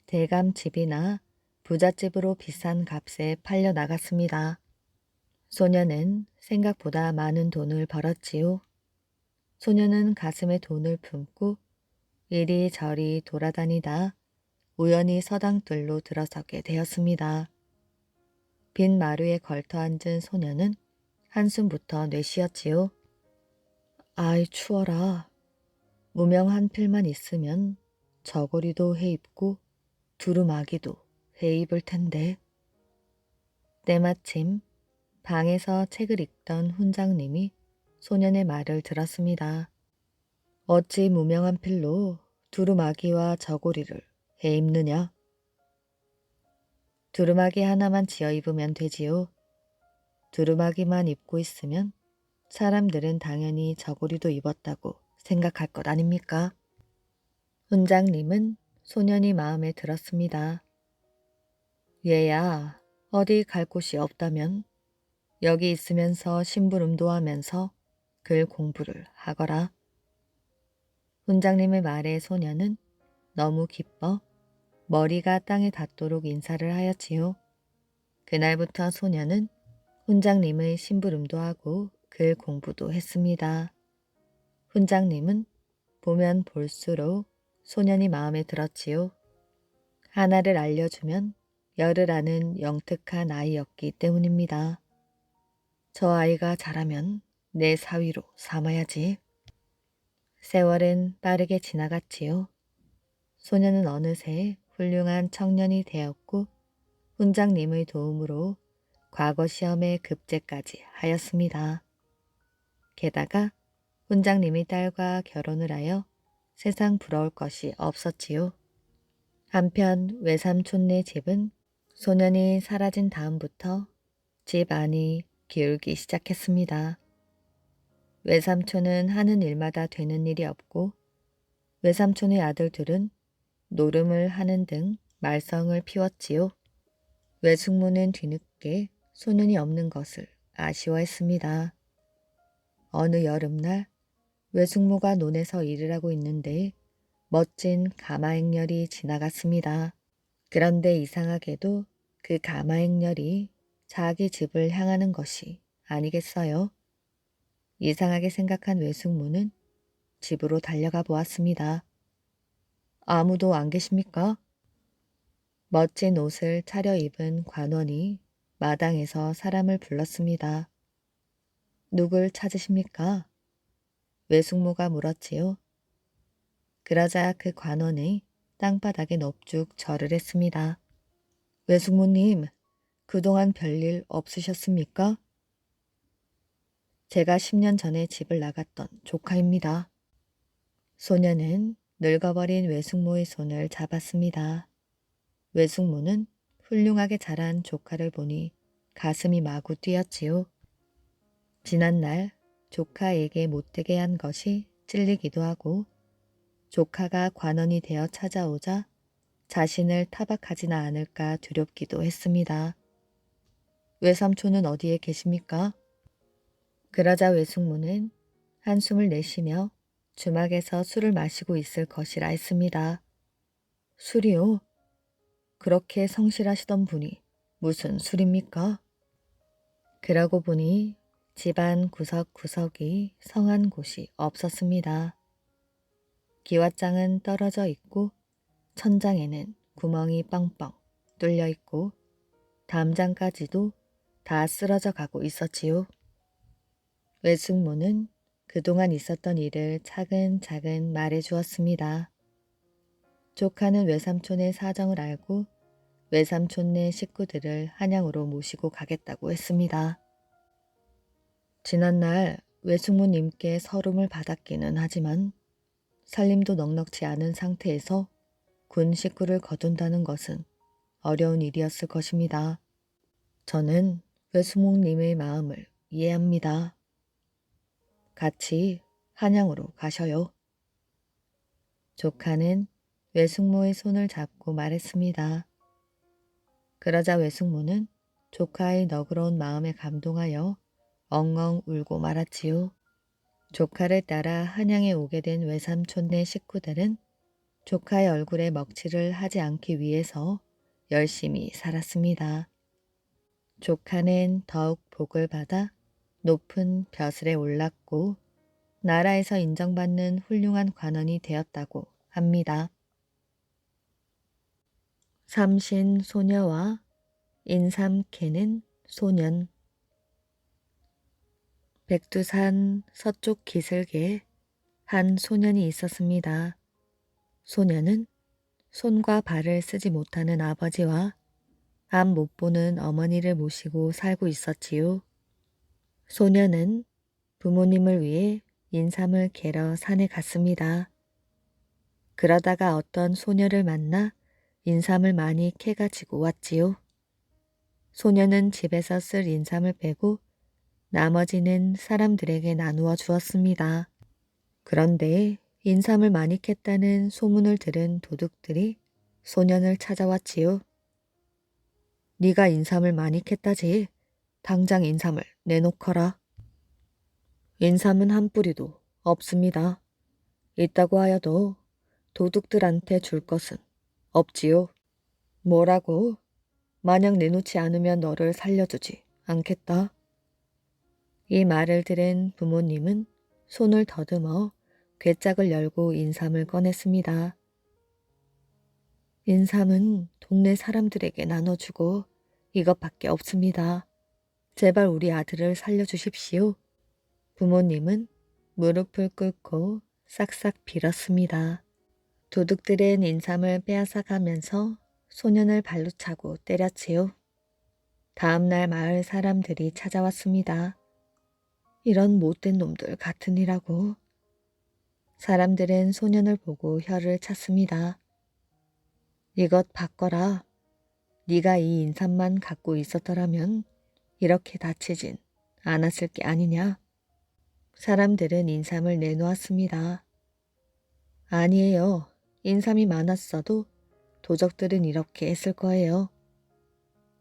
대감 집이나 부잣집으로 비싼 값에 팔려 나갔습니다. 소년은 생각보다 많은 돈을 벌었지요. 소년은 가슴에 돈을 품고 이리저리 돌아다니다 우연히 서당들로 들어서게 되었습니다. 빈 마루에 걸터 앉은 소년은 한숨부터 내쉬었지요. 아이 추워라. 무명 한 필만 있으면 저고리도 해 입고 두루마기도 해 입을 텐데. 때마침 방에서 책을 읽던 훈장님이 소년의 말을 들었습니다. 어찌 무명한 필로 두루마기와 저고리를 해 입느냐? 두루마기 하나만 지어 입으면 되지요. 두루마기만 입고 있으면 사람들은 당연히 저고리도 입었다고 생각할 것 아닙니까? 훈장님은 소년이 마음에 들었습니다. 얘야, 어디 갈 곳이 없다면 여기 있으면서 심부름도 하면서 글 공부를 하거라. 훈장님의 말에 소년은 너무 기뻐 머리가 땅에 닿도록 인사를 하였지요. 그날부터 소녀는 훈장님의 심부름도 하고 글 공부도 했습니다. 훈장님은 보면 볼수록 소년이 마음에 들었지요. 하나를 알려주면 열을 아는 영특한 아이였기 때문입니다. 저 아이가 자라면 내 사위로 삼아야지. 세월은 빠르게 지나갔지요. 소녀는 어느새 훌륭한 청년이 되었고 훈장님의 도움으로 과거 시험에 급제까지 하였습니다. 게다가 훈장님의 딸과 결혼을 하여 세상 부러울 것이 없었지요. 한편 외삼촌네 집은 소년이 사라진 다음부터 집 안이 기울기 시작했습니다. 외삼촌은 하는 일마다 되는 일이 없고 외삼촌의 아들들은 노름을 하는 등 말썽을 피웠지요. 외숙모는 뒤늦게 소년이 없는 것을 아쉬워했습니다. 어느 여름날 외숙모가 논에서 일을 하고 있는데 멋진 가마행렬이 지나갔습니다. 그런데 이상하게도 그 가마행렬이 자기 집을 향하는 것이 아니겠어요? 이상하게 생각한 외숙모는 집으로 달려가 보았습니다. 아무도 안 계십니까? 멋진 옷을 차려입은 관원이 마당에서 사람을 불렀습니다. 누굴 찾으십니까? 외숙모가 물었지요. 그러자 그 관원이 땅바닥에 넙죽 절을 했습니다. 외숙모님, 그동안 별일 없으셨습니까? 제가 10년 전에 집을 나갔던 조카입니다. 소녀는 늙어버린 외숙모의 손을 잡았습니다. 외숙모는 훌륭하게 자란 조카를 보니 가슴이 마구 뛰었지요. 지난날 조카에게 못되게 한 것이 찔리기도 하고 조카가 관원이 되어 찾아오자 자신을 타박하지나 않을까 두렵기도 했습니다. 외삼촌은 어디에 계십니까? 그러자 외숙모는 한숨을 내쉬며 주막에서 술을 마시고 있을 것이라 했습니다. 술이요? 그렇게 성실하시던 분이 무슨 술입니까? 그러고 보니 집안 구석구석이 성한 곳이 없었습니다. 기왓장은 떨어져 있고 천장에는 구멍이 뻥뻥 뚫려 있고 담장까지도 다 쓰러져 가고 있었지요. 외숙모는 그동안 있었던 일을 차근차근 말해 주었습니다. 조카는 외삼촌의 사정을 알고 외삼촌네 식구들을 한양으로 모시고 가겠다고 했습니다. 지난날 외숙모님께 서름을 받았기는 하지만 살림도 넉넉지 않은 상태에서 군 식구를 거둔다는 것은 어려운 일이었을 것입니다. 저는 외숙모님의 마음을 이해합니다. 같이 한양으로 가셔요. 조카는 외숙모의 손을 잡고 말했습니다. 그러자 외숙모는 조카의 너그러운 마음에 감동하여 엉엉 울고 말았지요. 조카를 따라 한양에 오게 된 외삼촌네 식구들은 조카의 얼굴에 먹칠을 하지 않기 위해서 열심히 살았습니다. 조카는 더욱 복을 받아 높은 벼슬에 올랐고 나라에서 인정받는 훌륭한 관원이 되었다고 합니다. 삼신 소녀와 인삼캐는 소년. 백두산 서쪽 기슭에 한 소년이 있었습니다. 소년은 손과 발을 쓰지 못하는 아버지와 앞 못 보는 어머니를 모시고 살고 있었지요. 소년은 부모님을 위해 인삼을 캐러 산에 갔습니다. 그러다가 어떤 소녀를 만나 인삼을 많이 캐가지고 왔지요. 소녀는 집에서 쓸 인삼을 빼고 나머지는 사람들에게 나누어 주었습니다. 그런데 인삼을 많이 캤다는 소문을 들은 도둑들이 소년을 찾아왔지요. 네가 인삼을 많이 캤다지. 당장 인삼을 내놓거라. 인삼은 한 뿌리도 없습니다. 있다고 하여도 도둑들한테 줄 것은 없지요. 뭐라고? 만약 내놓지 않으면 너를 살려주지 않겠다. 이 말을 들은 부모님은 손을 더듬어 괴짝을 열고 인삼을 꺼냈습니다. 인삼은 동네 사람들에게 나눠주고 이것밖에 없습니다. 제발 우리 아들을 살려주십시오. 부모님은 무릎을 꿇고 싹싹 빌었습니다. 도둑들은 인삼을 빼앗아가면서 소년을 발로 차고 때렸지요. 다음날 마을 사람들이 찾아왔습니다. 이런 못된 놈들 같으니라고. 사람들은 소년을 보고 혀를 찼습니다. 이것 바꿔라. 네가 이 인삼만 갖고 있었더라면 이렇게 다치진 않았을 게 아니냐. 사람들은 인삼을 내놓았습니다. 아니에요. 인삼이 많았어도 도적들은 이렇게 했을 거예요.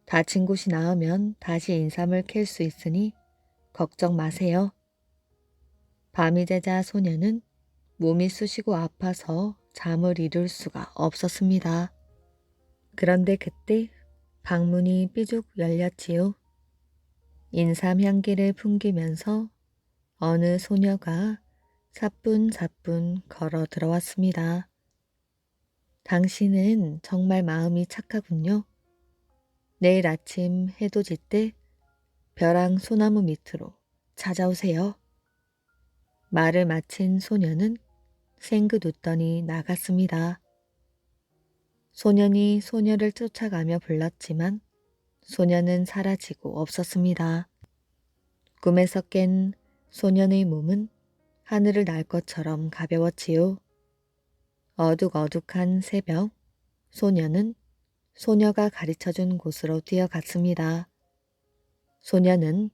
다친 곳이 나으면 다시 인삼을 캘 수 있으니 걱정 마세요. 밤이 되자 소녀는 몸이 쑤시고 아파서 잠을 이룰 수가 없었습니다. 그런데 그때 방문이 삐죽 열렸지요. 인삼 향기를 풍기면서 어느 소녀가 사뿐사뿐 걸어 들어왔습니다. 당신은 정말 마음이 착하군요. 내일 아침 해돋이 때 벼랑 소나무 밑으로 찾아오세요. 말을 마친 소녀는 생긋 웃더니 나갔습니다. 소년이 소녀를 쫓아가며 불렀지만 소녀는 사라지고 없었습니다. 꿈에서 깬 소년의 몸은 하늘을 날 것처럼 가벼웠지요. 어둑어둑한 새벽, 소녀는 소녀가 가르쳐준 곳으로 뛰어갔습니다. 소녀는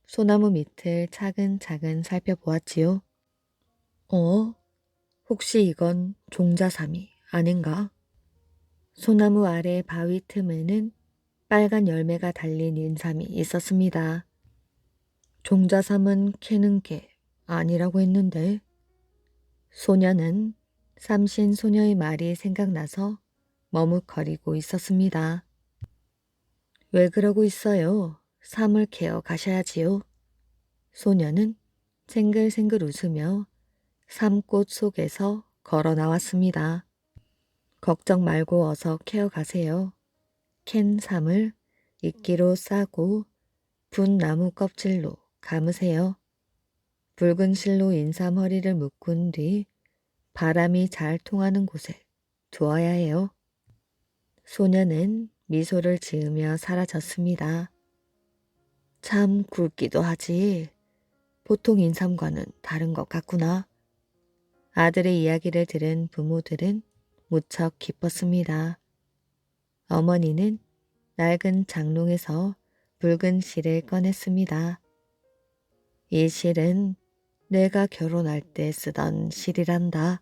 소나무 밑을 차근차근 살펴보았지요. 혹시 이건 종자삼이 아닌가? 소나무 아래 바위 틈에는 빨간 열매가 달린 인삼이 있었습니다. 종자삼은 캐는 게 아니라고 했는데. 소녀는 삼신 소녀의 말이 생각나서 머뭇거리고 있었습니다. 왜 그러고 있어요? 삼을 캐어 가셔야지요. 소녀는 생글생글 웃으며 삼꽃 속에서 걸어 나왔습니다. 걱정 말고 어서 캐어 가세요. 캔 삼을 이끼로 싸고 분 나무 껍질로 감으세요. 붉은 실로 인삼 허리를 묶은 뒤 바람이 잘 통하는 곳에 두어야 해요. 소녀는 미소를 지으며 사라졌습니다. 참 굵기도 하지. 보통 인삼과는 다른 것 같구나. 아들의 이야기를 들은 부모들은 무척 기뻤습니다. 어머니는 낡은 장롱에서 붉은 실을 꺼냈습니다. 이 실은 내가 결혼할 때 쓰던 실이란다.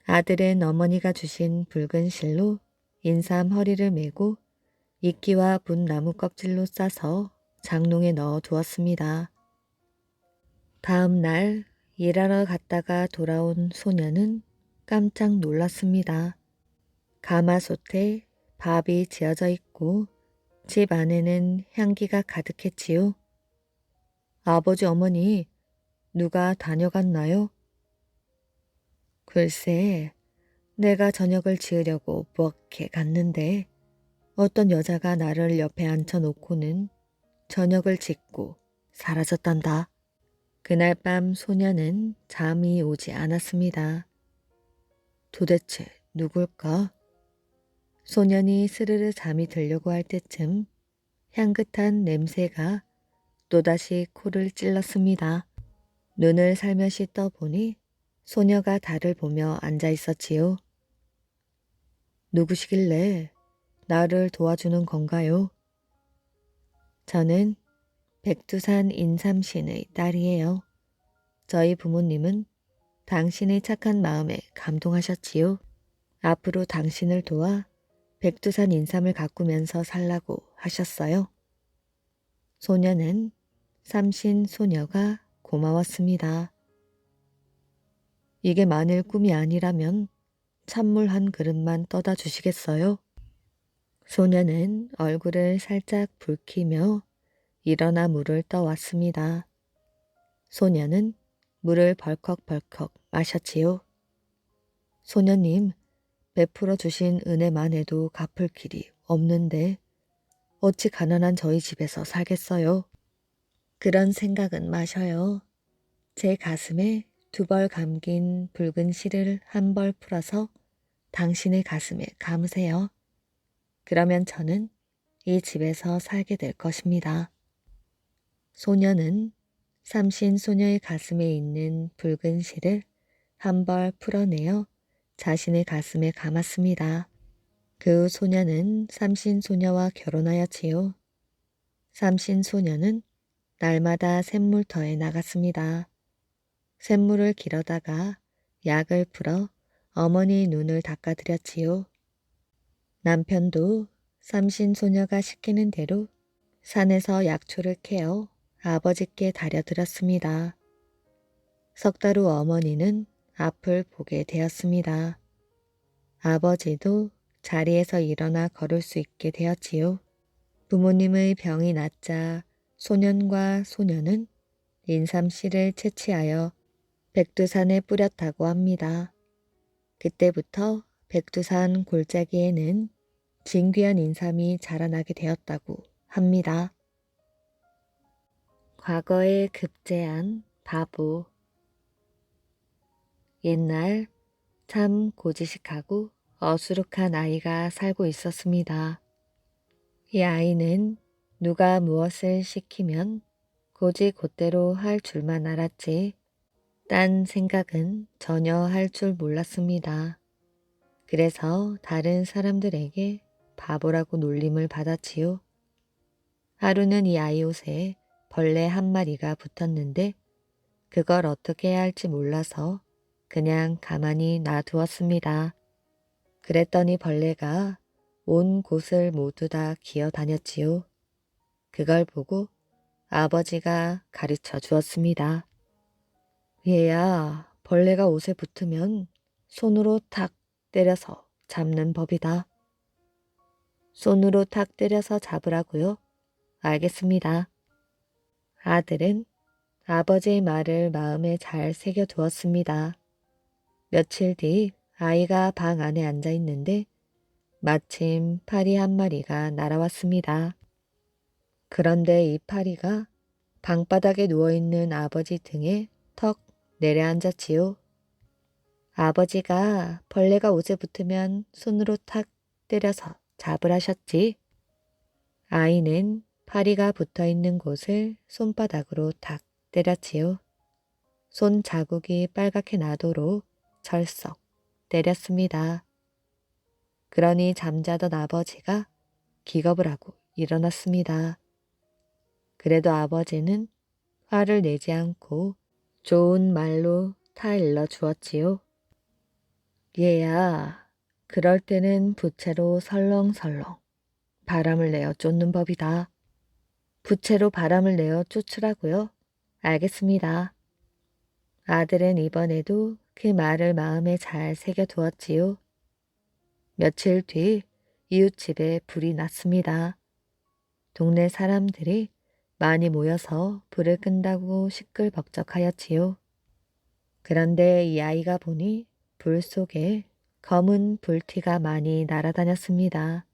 아들은 어머니가 주신 붉은 실로 인삼 허리를 메고 이끼와 분 나무 껍질로 싸서 장롱에 넣어 두었습니다. 다음 날 일하러 갔다가 돌아온 소녀는 깜짝 놀랐습니다. 가마솥에 밥이 지어져 있고 집 안에는 향기가 가득했지요. 아버지 어머니, 누가 다녀갔나요? 글쎄, 내가 저녁을 지으려고 부엌에 갔는데 어떤 여자가 나를 옆에 앉혀놓고는 저녁을 짓고 사라졌단다. 그날 밤 소녀는 잠이 오지 않았습니다. 도대체 누굴까? 소년이 스르르 잠이 들려고 할 때쯤 향긋한 냄새가 또다시 코를 찔렀습니다. 눈을 살며시 떠보니 소녀가 달을 보며 앉아 있었지요. 누구시길래 나를 도와주는 건가요? 저는 백두산 인삼신의 딸이에요. 저희 부모님은 당신의 착한 마음에 감동하셨지요. 앞으로 당신을 도와 백두산 인삼을 가꾸면서 살라고 하셨어요. 소녀는 삼신 소녀가 고마웠습니다. 이게 만일 꿈이 아니라면 찬물 한 그릇만 떠다 주시겠어요? 소녀는 얼굴을 살짝 붉히며 일어나 물을 떠왔습니다. 소녀는 물을 벌컥벌컥 마셨지요. 소녀님, 베풀어 주신 은혜만 해도 갚을 길이 없는데 어찌 가난한 저희 집에서 살겠어요? 그런 생각은 마셔요. 제 가슴에 2벌 감긴 붉은 실을 1벌 풀어서 당신의 가슴에 감으세요. 그러면 저는 이 집에서 살게 될 것입니다. 소녀는 삼신 소녀의 가슴에 있는 붉은 실을 1벌 풀어내어 자신의 가슴에 감았습니다. 그 후 소녀는 삼신 소녀와 결혼하였지요. 삼신 소녀는 날마다 샘물터에 나갔습니다. 샘물을 길어다가 약을 풀어 어머니의 눈을 닦아드렸지요. 남편도 삼신 소녀가 시키는 대로 산에서 약초를 캐어 아버지께 다려드렸습니다. 3달 후 어머니는 앞을 보게 되었습니다. 아버지도 자리에서 일어나 걸을 수 있게 되었지요. 부모님의 병이 낫자 소년과 소녀는 인삼씨를 채취하여 백두산에 뿌렸다고 합니다. 그때부터 백두산 골짜기에는 진귀한 인삼이 자라나게 되었다고 합니다. 과거에 급제한 바보. 옛날 참 고지식하고 어수룩한 아이가 살고 있었습니다. 이 아이는 누가 무엇을 시키면 곧이곧대로 할 줄만 알았지 딴 생각은 전혀 할 줄 몰랐습니다. 그래서 다른 사람들에게 바보라고 놀림을 받았지요. 하루는 이 아이 옷에 벌레 1마리가 붙었는데 그걸 어떻게 해야 할지 몰라서 그냥 가만히 놔두었습니다. 그랬더니 벌레가 온 곳을 모두 다 기어다녔지요. 그걸 보고 아버지가 가르쳐 주었습니다. 얘야, 벌레가 옷에 붙으면 손으로 탁 때려서 잡는 법이다. 손으로 탁 때려서 잡으라고요? 알겠습니다. 아들은 아버지의 말을 마음에 잘 새겨두었습니다. 며칠 뒤 아이가 방 안에 앉아 있는데 마침 파리 1마리가 날아왔습니다. 그런데 이 파리가 방바닥에 누워있는 아버지 등에 턱 내려앉았지요. 아버지가 벌레가 옷에 붙으면 손으로 탁 때려서 잡으라셨지. 아이는 파리가 붙어있는 곳을 손바닥으로 탁 때렸지요. 손 자국이 빨갛게 나도록 절썩 때렸습니다. 그러니 잠자던 아버지가 기겁을 하고 일어났습니다. 그래도 아버지는 화를 내지 않고 좋은 말로 타일러 주었지요. 얘야, 그럴 때는 부채로 설렁설렁 바람을 내어 쫓는 법이다. 부채로 바람을 내어 쫓으라고요? 알겠습니다. 아들은 이번에도 그 말을 마음에 잘 새겨두었지요. 며칠 뒤 이웃집에 불이 났습니다. 동네 사람들이 많이 모여서 불을 끈다고 시끌벅적하였지요. 그런데 이 아이가 보니 불 속에 검은 불티가 많이 날아다녔습니다.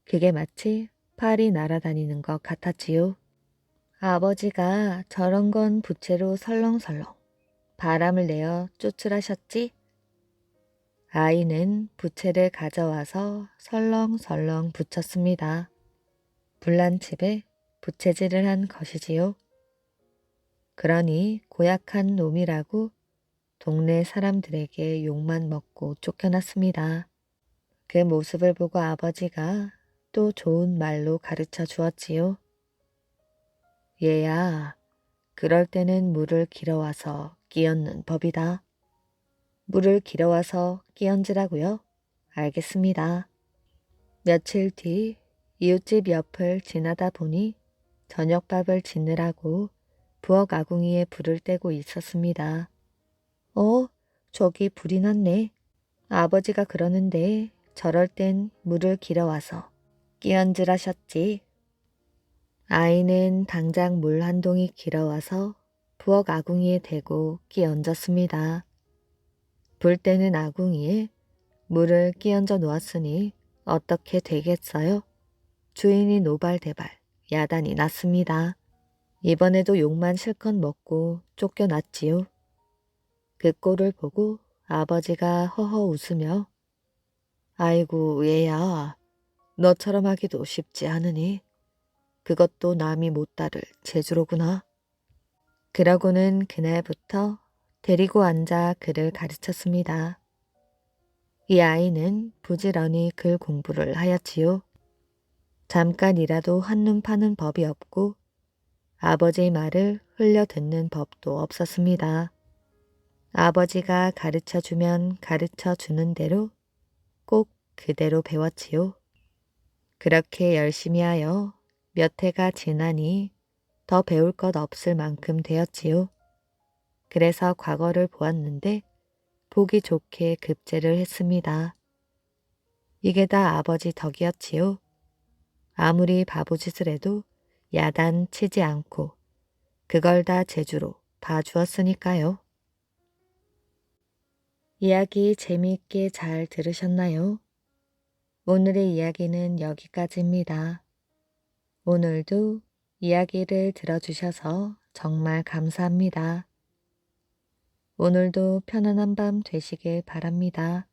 그게 마치 팔이 날아다니는 것 같았지요. 아버지가 저런 건 부채로 설렁설렁 바람을 내어 쫓으라셨지? 아이는 부채를 가져와서 설렁설렁 붙였습니다. 불난 집에 부채질을 한 것이지요. 그러니 고약한 놈이라고 동네 사람들에게 욕만 먹고 쫓겨났습니다. 그 모습을 보고 아버지가 또 좋은 말로 가르쳐 주었지요. 얘야, 그럴 때는 물을 길어와서 끼얹는 법이다. 물을 길어와서 끼얹으라고요? 알겠습니다. 며칠 뒤 이웃집 옆을 지나다 보니 저녁밥을 짓느라고 부엌 아궁이에 불을 떼고 있었습니다. 저기 불이 났네. 아버지가 그러는데 저럴 땐 물을 길어와서 끼얹으라셨지. 아이는 당장 물 한 동이 길어와서 부엌 아궁이에 대고 끼얹었습니다. 불 때는 아궁이에 물을 끼얹어 놓았으니 어떻게 되겠어요? 주인이 노발대발 야단이 났습니다. 이번에도 욕만 실컷 먹고 쫓겨났지요. 그 꼴을 보고 아버지가 허허 웃으며 아이고 얘야 너처럼 하기도 쉽지 않으니 그것도 남이 못 따를 재주로구나. 그러고는 그날부터 데리고 앉아 글을 가르쳤습니다. 이 아이는 부지런히 글 공부를 하였지요. 잠깐이라도 한눈 파는 법이 없고 아버지의 말을 흘려 듣는 법도 없었습니다. 아버지가 가르쳐주면 가르쳐주는 대로 꼭 그대로 배웠지요. 그렇게 열심히 하여 몇 해가 지나니 더 배울 것 없을 만큼 되었지요. 그래서 과거를 보았는데 보기 좋게 급제를 했습니다. 이게 다 아버지 덕이었지요. 아무리 바보짓을 해도 야단 치지 않고 그걸 다 재주로 봐주었으니까요. 이야기 재미있게 잘 들으셨나요? 오늘의 이야기는 여기까지입니다. 오늘도 이야기를 들어주셔서 정말 감사합니다. 오늘도 편안한 밤 되시길 바랍니다.